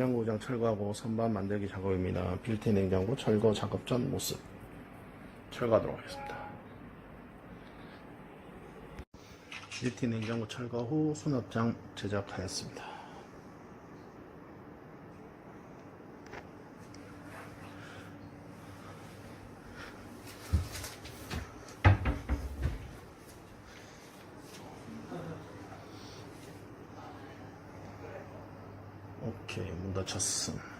냉장고 고장 철거하고 선반 만들기 작업입니다. 빌트 냉장고 철거 작업 전 모습 철거하도록 하겠습니다. 빌트 냉장고 철거 후 수납장 제작하였습니다. 오케이, 문 닫혔음.